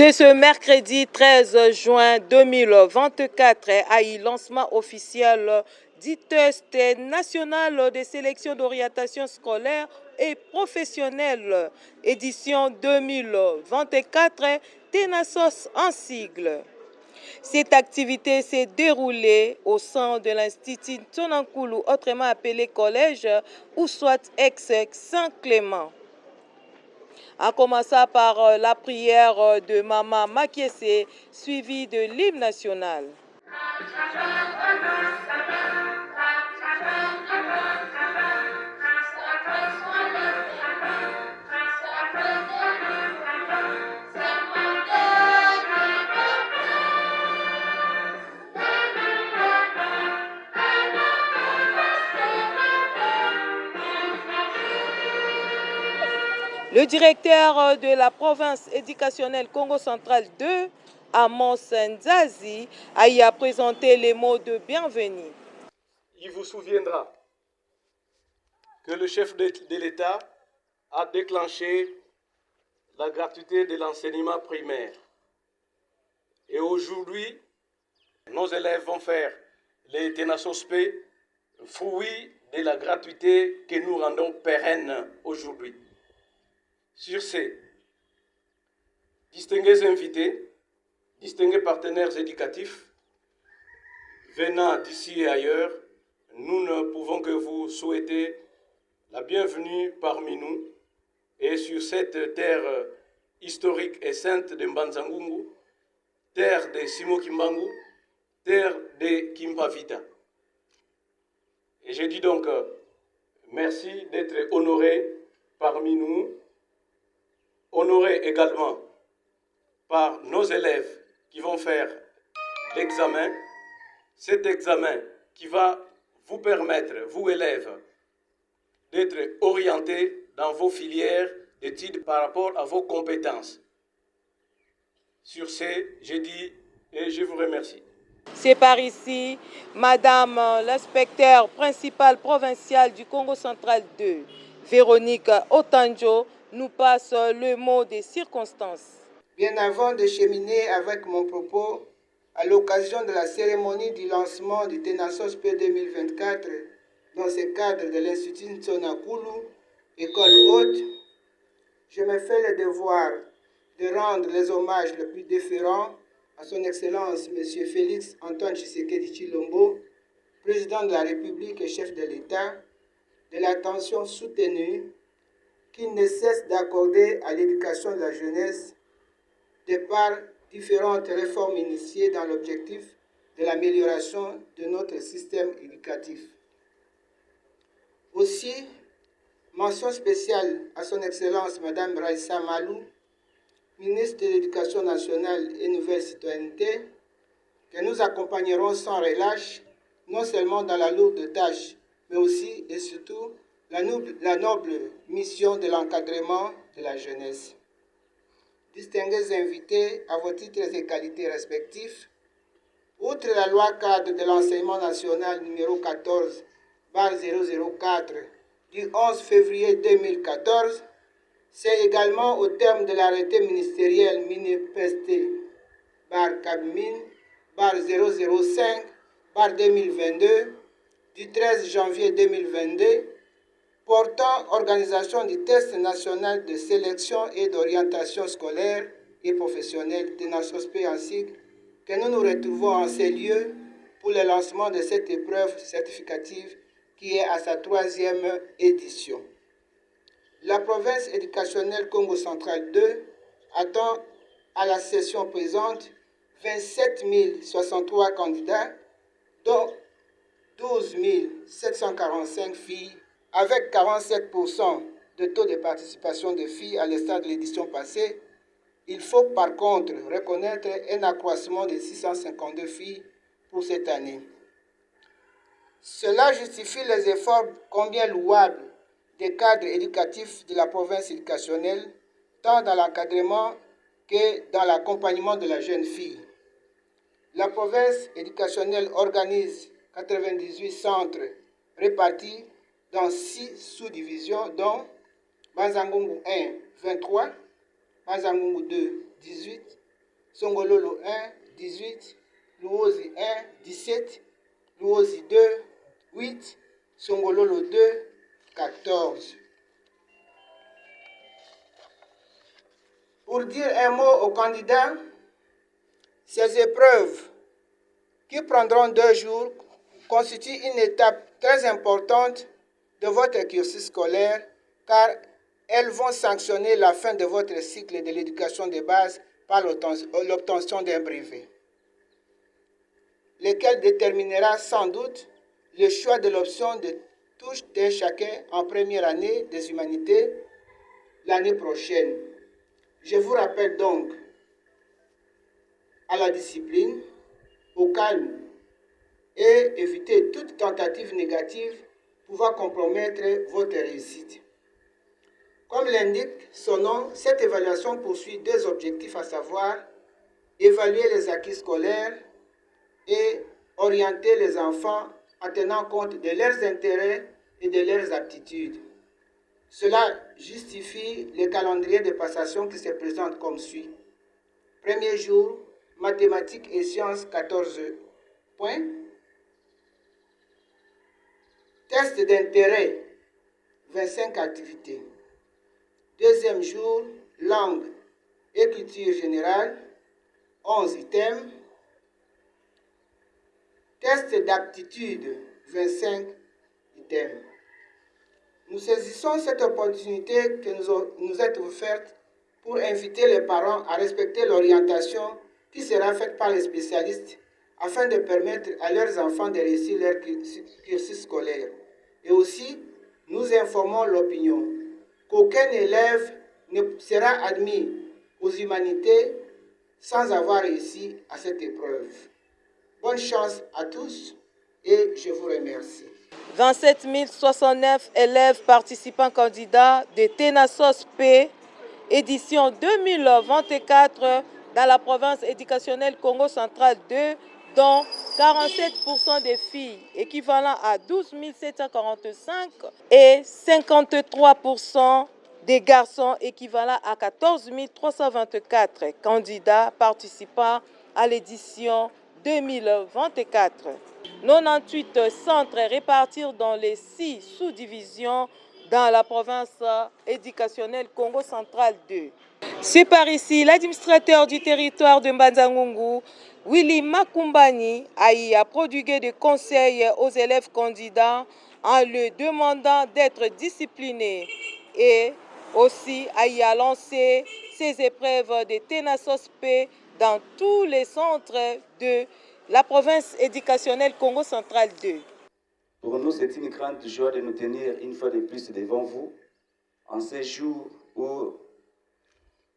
C'est ce mercredi 13 juin 2024 a eu lancement officiel du test national de sélection d'orientation scolaire et professionnelle, édition 2024, TENASOS en sigle. Cette activité s'est déroulée au sein de l'Institut Tsonankulu, autrement appelé collège, ou soit ex-Saint-Clément. En commençant par la prière de Maman Makiese, suivie de l'hymne national. Le directeur de la province éducationnelle Congo central 2, Amos Nzazi, a y présenté les mots de bienvenue. Il vous souviendra que le chef de l'État a déclenché la gratuité de l'enseignement primaire. Et aujourd'hui, nos élèves vont faire les TENASOSP, fruit de la gratuité que nous rendons pérenne aujourd'hui. Sur ces distingués invités, distingués partenaires éducatifs, venant d'ici et ailleurs, nous ne pouvons que vous souhaiter la bienvenue parmi nous et sur cette terre historique et sainte de Mbanzangungu, terre de Simo Kimbangu, terre de Kimpavita. Et je dis donc merci d'être honoré parmi nous, honoré également par nos élèves qui vont faire l'examen, cet examen qui va vous permettre, vous élèves, d'être orientés dans vos filières d'études par rapport à vos compétences. Sur ce, je dis et je vous remercie. C'est par ici, Madame l'inspecteur principale provinciale du Congo central 2, Véronique Otanjo, nous passe le mot des circonstances. Bien avant de cheminer avec mon propos, à l'occasion de la cérémonie du lancement du TENASOSP 2024 dans ce cadre de l'Institut Tsonankulu, école haute, je me fais le devoir de rendre les hommages les plus déférents à son Excellence M. Félix Antoine Tshisekedi Tshilombo, président de la République et chef de l'État, de l'attention soutenue qu'il ne cesse d'accorder à l'éducation de la jeunesse de par différentes réformes initiées dans l'objectif de l'amélioration de notre système éducatif. Aussi, mention spéciale à son Excellence Mme Raissa Malou, ministre de l'Éducation nationale et Nouvelle Citoyenneté, que nous accompagnerons sans relâche, non seulement dans la lourde tâche, mais aussi et surtout la noble mission de l'encadrement de la jeunesse. Distingués invités à vos titres et qualités respectifs, outre la loi cadre de l'enseignement national numéro 14/004 du 11 février 2014, c'est également au terme de l'arrêté ministériel MINEPST/CABMIN/005/2022 du 13 janvier 2022 portant organisation du test national de sélection et d'orientation scolaire et professionnelle, TENASOSP en sigle, que nous nous retrouvons en ces lieux pour le lancement de cette épreuve certificative qui est à sa 3e édition. La province éducationnelle Congo central 2 attend à la session présente 27 063 candidats, dont 12 745 filles, avec 47% de taux de participation de filles à l'instar de l'édition passée. Il faut par contre reconnaître un accroissement de 652 filles pour cette année. Cela justifie les efforts combien louables des cadres éducatifs de la province éducationnelle, tant dans l'encadrement que dans l'accompagnement de la jeune fille. La province éducationnelle organise 98 centres répartis dans 6 sous-divisions, dont Banzangungu 1, 23, Banzangungu 2, 18, Songololo 1, 18, Luozi 1, 17, Luozi 2, 8, Songololo 2, 14. Pour dire un mot aux candidats, ces épreuves qui prendront 2 jours constituent une étape très importante de votre cursus scolaire car elles vont sanctionner la fin de votre cycle de l'éducation de base par l'obtention d'un brevet, lequel déterminera sans doute le choix de l'option de tout un chacun en première année des humanités l'année prochaine. Je vous rappelle donc à la discipline, au calme et éviter toute tentative négative pouvant compromettre votre réussite. Comme l'indique son nom, cette évaluation poursuit 2 objectifs, à savoir évaluer les acquis scolaires et orienter les enfants en tenant compte de leurs intérêts et de leurs aptitudes. Cela justifie le calendrier de passation qui se présente comme suit. Premier jour, mathématiques et sciences, 14 points. Test d'intérêt, 25 activités. Deuxième jour, langue et culture générale, 11 items. Test d'aptitude, 25 items. Nous saisissons cette opportunité que nous est offerte pour inviter les parents à respecter l'orientation qui sera faite par les spécialistes afin de permettre à leurs enfants de réussir leur cursus scolaire. Et aussi, nous informons l'opinion qu'aucun élève ne sera admis aux humanités sans avoir réussi à cette épreuve. Bonne chance à tous et je vous remercie. 27 069 élèves participants candidats de TENASOS P, édition 2024 dans la province éducationnelle Congo central 2, dont 47% des filles, équivalent à 12 745, et 53% des garçons, équivalent à 14 324 candidats participant à l'édition 2024. 98 centres répartis dans les 6 sous-divisions dans la province éducationnelle Congo central 2. C'est par ici l'administrateur du territoire de Mbanza-Ngungu, Willy Makumbani, a prodigué des conseils aux élèves candidats en leur demandant d'être disciplinés et aussi a lancé ces épreuves de TENASOS P dans tous les centres de la province éducationnelle Congo central 2. Pour nous, c'est une grande joie de nous tenir une fois de plus devant vous, en ces jours où,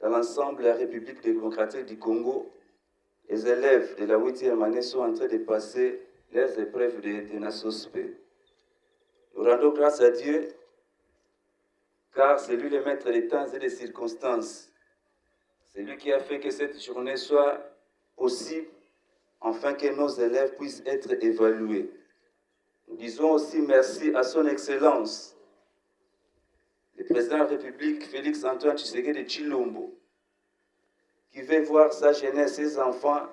dans l'ensemble de la République démocratique du Congo, les élèves de la 8e année sont en train de passer les épreuves de TENASOS P. Nous rendons grâce à Dieu, car c'est lui le maître des temps et des circonstances. C'est lui qui a fait que cette journée soit possible, afin que nos élèves puissent être évalués. Nous disons aussi merci à son Excellence, le président de la République, Félix Antoine Tshisekedi de Tshilombo, qui veut voir sa jeunesse, ses enfants,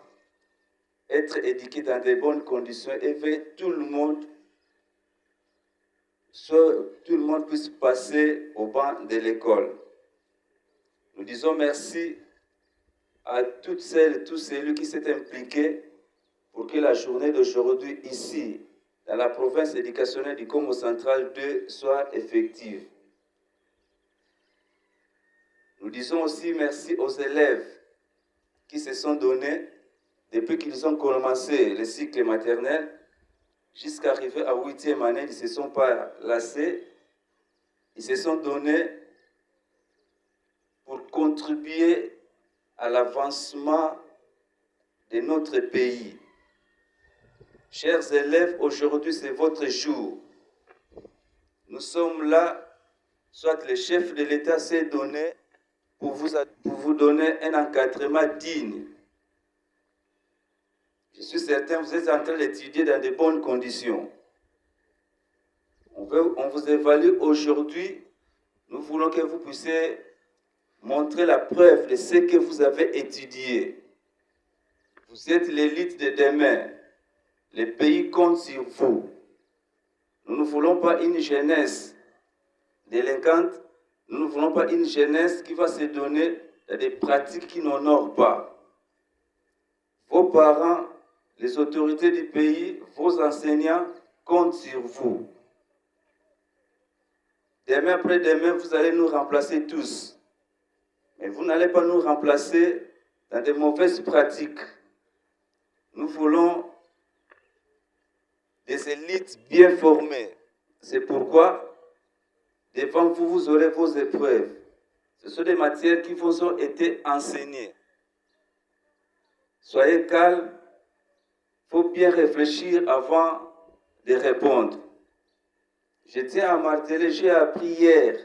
être éduqués dans de bonnes conditions et veut que tout le monde puisse passer au banc de l'école. Nous disons merci à toutes celles et tous ceux qui s'est impliqués pour que la journée d'aujourd'hui ici, dans la province éducationnelle du Congo central 2, soit effective. Nous disons aussi merci aux élèves qui se sont donnés, depuis qu'ils ont commencé le cycle maternel, jusqu'à arriver à 8e année, ils ne se sont pas lassés, ils se sont donnés pour contribuer à l'avancement de notre pays. Chers élèves, aujourd'hui c'est votre jour. Nous sommes là, soit le chef de l'État s'est donné pour vous donner un encadrement digne. Je suis certain que vous êtes en train d'étudier dans de bonnes conditions. On vous évalue aujourd'hui. Nous voulons que vous puissiez montrer la preuve de ce que vous avez étudié. Vous êtes l'élite de demain. Le pays compte sur vous. Nous ne voulons pas une jeunesse délinquante. Nous ne voulons pas une jeunesse qui va se donner à des pratiques qui n'honorent pas. Vos parents, les autorités du pays, vos enseignants comptent sur vous. Demain après demain, vous allez nous remplacer tous. Mais vous n'allez pas nous remplacer dans des mauvaises pratiques. Nous voulons des élites bien formées. C'est pourquoi, devant vous, vous aurez vos épreuves. Ce sont des matières qui vous ont été enseignées. Soyez calmes. Il faut bien réfléchir avant de répondre. Je tiens à marteler, j'ai appris hier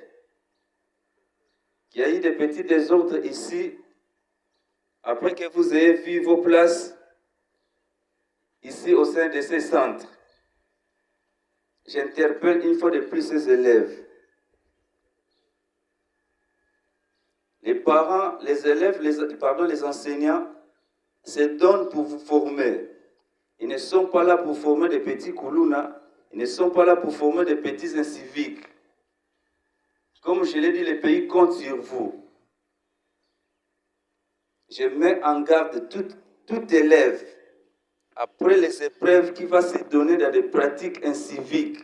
qu'il y a eu des petits désordres ici. Après que vous ayez vu vos places ici au sein de ces centres, j'interpelle une fois de plus ces élèves. Les parents, les élèves, les enseignants se donnent pour vous former. Ils ne sont pas là pour former des petits koulouna. Ils ne sont pas là pour former des petits inciviques. Comme je l'ai dit, le pays compte sur vous. Je mets en garde tout élève, après les épreuves, qui va se donner dans des pratiques inciviques,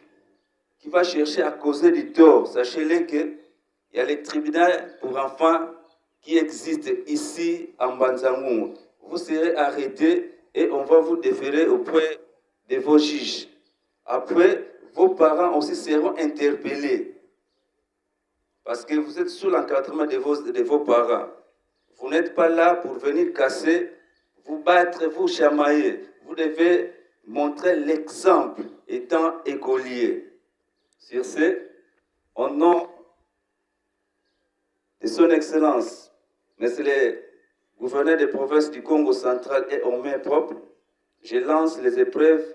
qui va chercher à causer du tort. Sachez-le qu'il y a les tribunaux pour enfants qui existent ici en Mbanzangoum. Vous serez arrêtés et on va vous déférer auprès de vos juges. Après, vos parents aussi seront interpellés. Parce que vous êtes sous l'encadrement de vos parents. Vous n'êtes pas là pour venir casser, vous battre, vous chamailler. Vous devez montrer l'exemple étant écolier. Sur ce, au nom de son Excellence, Monsieur le gouverneur de province du Congo central et en main propre, je lance les épreuves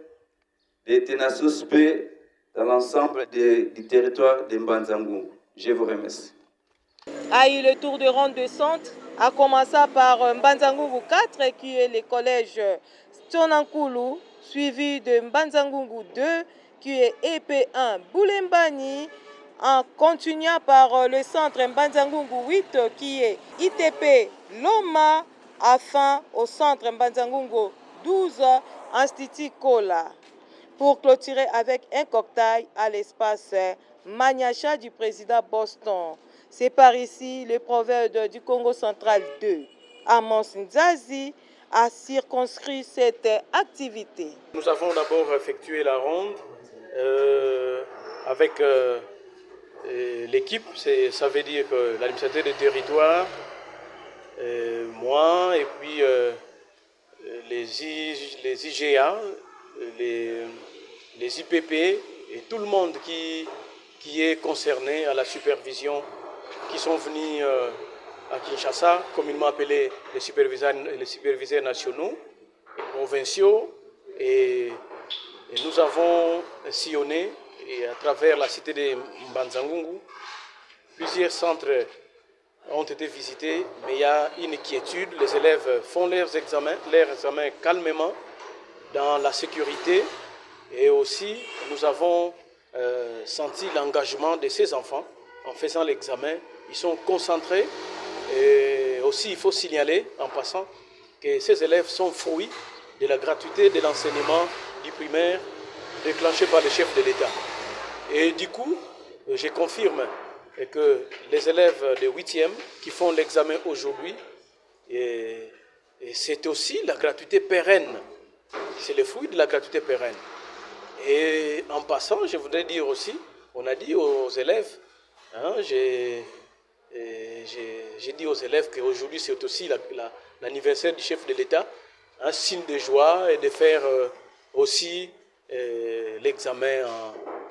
des Tenasos P dans l'ensemble du territoire de Mbanzangoum. Je vous remercie. A eu le tour de ronde de centre, à commencer par Mbanzangoum 4, qui est le collège Tsonankulu, suivi de Mbanzangoum 2, qui est EP1 Boulembani, en continuant par le centre Mbanzangoum 8, qui est ITP Loma, enfin au centre Mbanzangoum 12, Institut Kola. Pour clôturer avec un cocktail à l'espace Maniacha du président Boston. C'est par ici le proverbe du Congo central 2. Amos Nzazi a circonscrit cette activité. Nous avons d'abord effectué la ronde avec l'équipe, ça veut dire que l'administrateur des territoires, moi et puis les IGA, les IPP et tout le monde qui est concerné à la supervision, qui sont venus à Kinshasa, communément appelés les superviseurs nationaux, provinciaux, et nous avons sillonné, et à travers la cité de Mbanzangoum, plusieurs centres ont été visités, mais il y a une inquiétude. Les élèves font leurs examens calmement, dans la sécurité, et aussi nous avons senti l'engagement de ces enfants en faisant l'examen. Ils sont concentrés, et aussi il faut signaler en passant que ces élèves sont fruits de la gratuité de l'enseignement du primaire déclenché par le chef de l'État. Et du coup, je confirme que les élèves de 8e qui font l'examen aujourd'hui, et c'est aussi la gratuité pérenne. C'est le fruit de la gratuité pérenne. Et en passant, je voudrais dire aussi, on a dit aux élèves, j'ai dit aux élèves qu'aujourd'hui c'est aussi l'anniversaire du chef de l'État, un signe de joie, et de faire aussi l'examen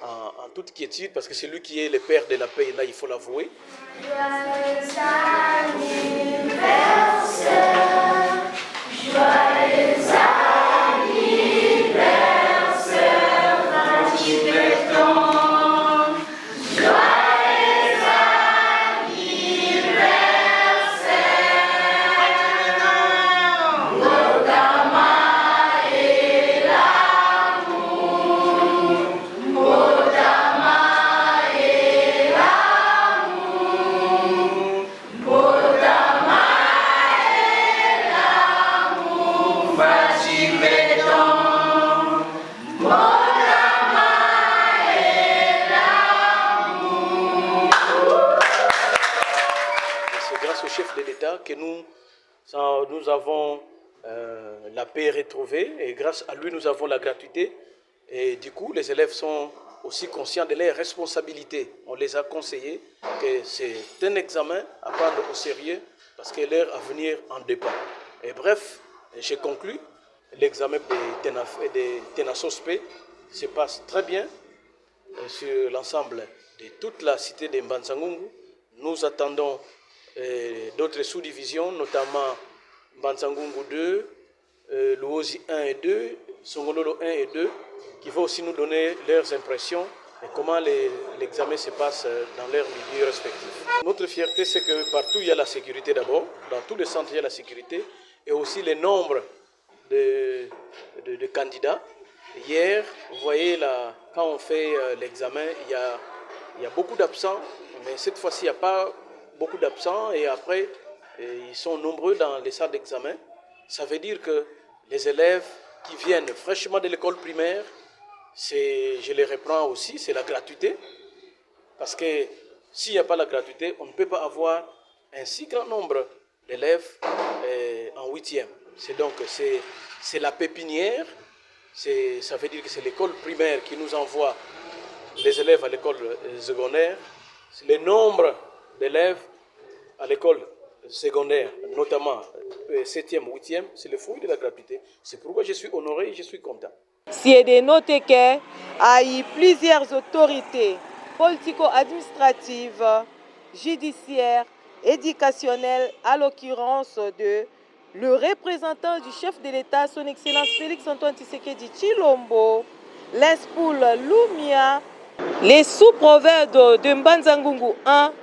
en toute quiétude, parce que c'est lui qui est le père de la paix, là il faut l'avouer. Joyeux anniversaire, joyeux anniversaire, Petit Béton. Joyeux anniversaire, Bogama. grâce au chef de l'État que nous avons la paix retrouvée et grâce à lui, nous avons la gratuité. Et du coup, les élèves sont aussi conscients de leurs responsabilités. On les a conseillés que c'est un examen à prendre au sérieux parce que leur avenir en dépend. Et bref, j'ai conclu, l'examen de TENASOSP se passe très bien sur l'ensemble de toute la cité de Mbanza-Ngungu. Nous attendons d'autres sous-divisions, notamment Mbanza-Ngungu 2, Luozi 1 et 2, Songololo 1 et 2, qui vont aussi nous donner leurs impressions et comment l'examen se passe dans leurs milieux respectifs. Notre fierté, c'est que partout, il y a la sécurité d'abord. Dans tous les centres, il y a la sécurité. Et aussi le nombre de candidats. Hier, vous voyez, là, quand on fait l'examen, il y a beaucoup d'absents. Mais cette fois-ci, il n'y a pas beaucoup d'absents. Et après, ils sont nombreux dans les salles d'examen. Ça veut dire que les élèves qui viennent fraîchement de l'école primaire, je les reprends aussi, c'est la gratuité. Parce que s'il n'y a pas la gratuité, on ne peut pas avoir un si grand nombre d'élèves en 8e. C'est la pépinière, ça veut dire que c'est l'école primaire qui nous envoie les élèves à l'école secondaire. C'est le nombre d'élèves à l'école secondaire, notamment 7e, 8e, c'est le fruit de la gratuité. C'est pourquoi je suis honoré et je suis content. C'est de noter qu'il y a eu plusieurs autorités politico-administratives, judiciaires, éducationnelles, à l'occurrence de le représentant du chef de l'État, son Excellence Félix-Antoine Tshisekedi Tshilombo, l'Espoul Lumia, les sous-provinces de Mbanza-Ngungu 1,